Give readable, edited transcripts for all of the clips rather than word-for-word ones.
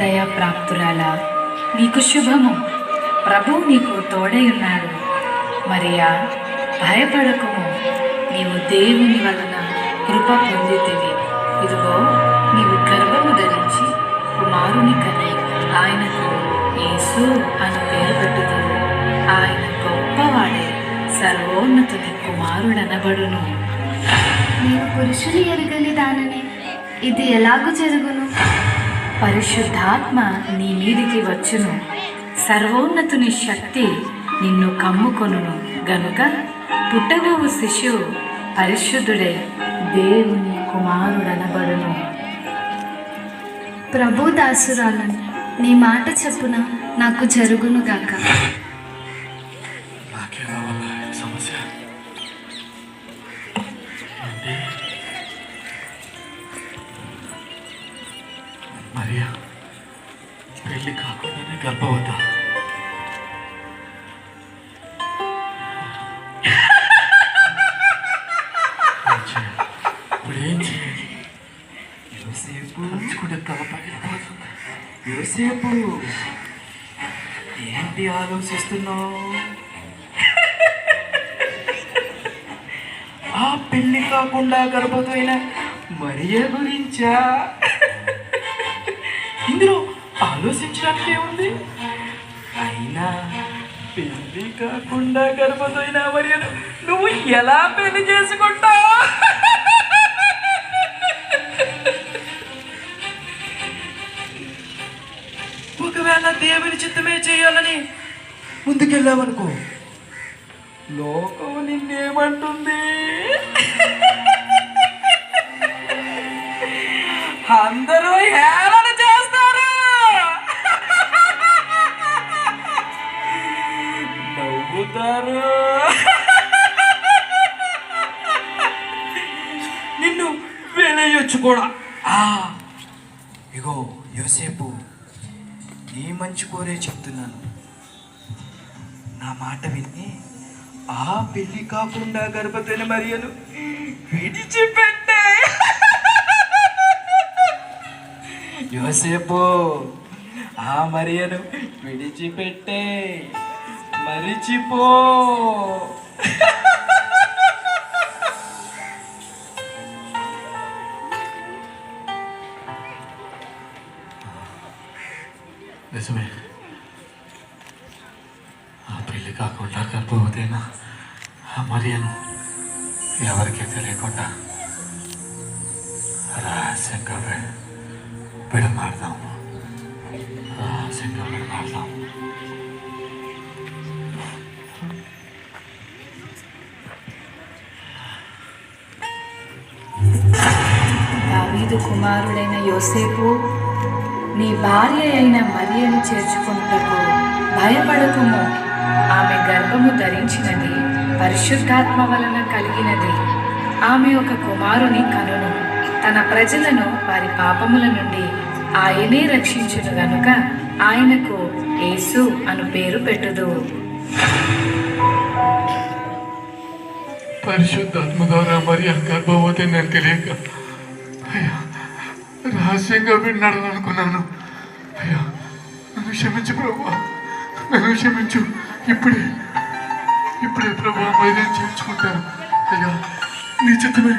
దయాప్రాప్తురాలా, నీకు శుభము. ప్రభువు నీకు తోడై ఉన్నాడు. మరియా, భయపడకుము, నీవు దేవుని వలన కృప పొందితివి. ఇదిగో, నీవు గర్భము ధరించి కుమారుని కని ఆయనకు యేసు అని పేరు పెట్టుదువు. ఆయన గొప్పవాడే, సర్వోన్నతుని కుమారుడనబడును. నీవు పురుషుని ఎరుగని దానని, ఇది ఎలాగూ జరుగును? పరిశుద్ధాత్మ నీ మీదికి వచ్చును, సర్వోన్నతుని శక్తి నిన్ను కమ్ముకొనును గనుక పుట్టబోవు శిశువు పరిశుద్ధుడై దేవుని కుమారుడనబడును. ప్రభు దాసురాలను, నీ మాట చెప్పున నాకు జరుగును గాక. మరియా, పెళ్లి కాకుండానే గర్భవత. ఇప్పుడు ఏం చేయాలి? యోసేపు తలుచుకుంటే తల పగిలిపోతుంది. యోసేపు, ఏంటి ఆలోచిస్తున్నావు? ఆ పెళ్లి కాకుండా గర్భవతైన మరియ గురించా? ఇందులో ఆలోచించడానికి ఏముంది? అయినా పెళ్లి కాకుండా గర్భవతైన మరియను నువ్వు ఎలా పెళ్లి చేసుకుంటావు? ఒకవేళ దేవుని చిత్తమే చేయాలని ముందుకెళ్ళావనుకో, లోకం నిన్నేమంటుంది? అందరూ హేళన చేస్తారు, నవ్వుతారు, నిన్ను వెలయొచ్చు కూడా. ఇగో యోసేపు, నీ మంచి కోరే చెప్తున్నాను. నా మాట విని ఆ పెళ్లి కాకుండా గర్భవతిని మరియను విడిచిపెట్టే. యోసేపు, ఆ మరియను విడిచిపెట్టే, మరిచిపో. నిజమే, ఆ పెళ్లి కాకుండా గర్భవతైన ఆ మరియను ఎవరికీ తెలియకుండా రహస్యంగా విడమాడదాం. రహస్యంగా విడమాడదాం. దావీదు కుమారుడైన యోసేపు, నీ భార్య అయిన మరియను చేర్చుకొనుటకు భయపడకుము. ఆమె గర్భము ధరించినది పరిశుద్ధాత్మ వలన కలిగినది. ఆమె ఒక కుమారుని కనును. తన ప్రజలను వారి పాపముల నుండి ఆయనే రక్షించును గనుక ఆయనకు యేసు అను పేరు పెట్టుదు. పరిశుద్ధాత్మ ద్వారా మరియ గర్భవతి నేను తెలియక అయ్యా రహస్యంగా విన్నాడని అనుకున్నాను. అయ్యా, నన్ను క్షమించు ప్రభువా, నన్ను క్షమించు. ఇప్పుడే ప్రభువా మైదానం చేర్చుకుంటాను. అయ్యా, నీ చిత్తమే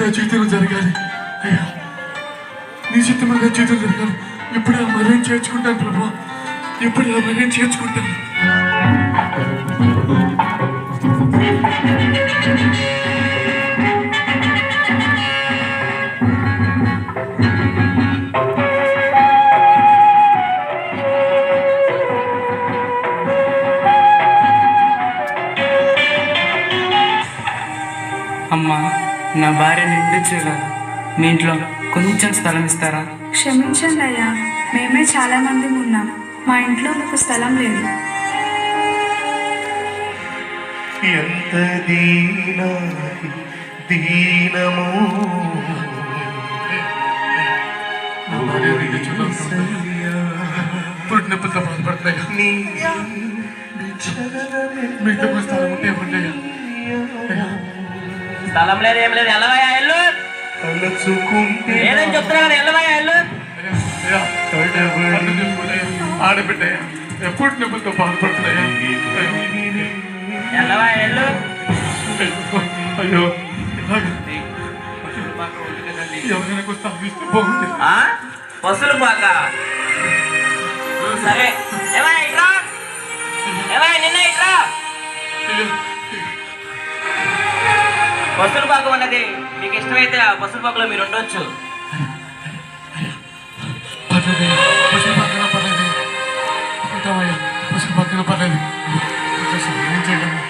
నా జీవితంలో జరగాలి. అయ్యా, నీ చిత్తమే నా జీవితం జరగాలి. ఇప్పుడే ఆ మైదానం చేర్చుకుంటాను ప్రభువా, ఇప్పుడే ఆ మైదానం చేర్చుకుంటాను. అమ్మా, నా భార్య నిండించగా మీ ఇంట్లో కొంచెం స్థలం ఇస్తారా? క్షమించండి అయ్యా, మేమే చాలా మంది ఉన్నాం. మా ఇంట్లో మీకు స్థలం లేదు. ఎంత దీనము పుట్టినప్పుడుతో బాధపడుతున్నాయి. మీకు స్థలం ఉంటే ఇవ్వండి. స్థలం లేదు, ఏం లేదు. ఎల్లవయ్యా, ఎల్లు. తలచుకుంటే లేదని చెప్తున్నా కదా, ఎల్లవయ్యా, ఎల్లు. ఆడబిడ్డ ఎప్పుడు నొప్పులతో బాధపడుతున్నాయా? అయ్యో ఎవరైనా కొంచెం అందిస్తే బాగుంది. బస్సులు పాక సరే ఇట్రా నిన్న ఇట్రా బస్సులు పాకం అన్నది మీకు ఇష్టమైతే ఆ బస్సులు పాకలో మీరు ఉండొచ్చు. పర్లేదు, పశువుల పక్కన పర్లేదు, ఉంటామయ్యా, పశువుల పక్కన పర్లేదు, ఇంకా సహాయం చేయగలను.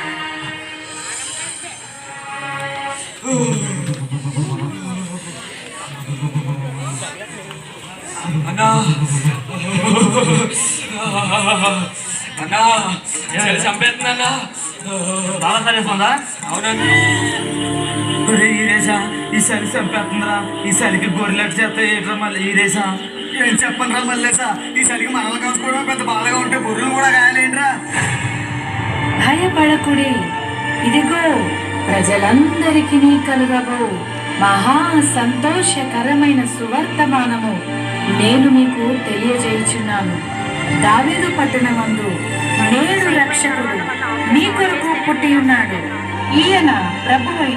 అన్నా అన్నా చలి చంపేస్తుందన్నా. బాగా సరిపోందా? అవునండి. ఈరేసా ఈ చలి చంపేస్తుందిరా. ఈ చలికి గొర్రెలెట్ చేస్తే ఏంట్రా మళ్ళీ ఈరేసా? ఏం చెప్పండిరా మళ్ళీసా? ఈ చలికి మనల్ని కాసుకోవడం పెద్ద బాధగా ఉంటే గొర్రెలు కూడా గాయాలేంట్రా? భయపడకుడి, ఇదిగో ప్రజలందరికీ కలుగబో మహా సంతోషకరమైన సువర్తమానము నేను మీకు తెలియజేయుచున్నాను. దావీదు పట్టణమందు నేడు రక్షకుడు మీ కొరకు పుట్టి ఉన్నాడు. ఈయన ప్రభువైన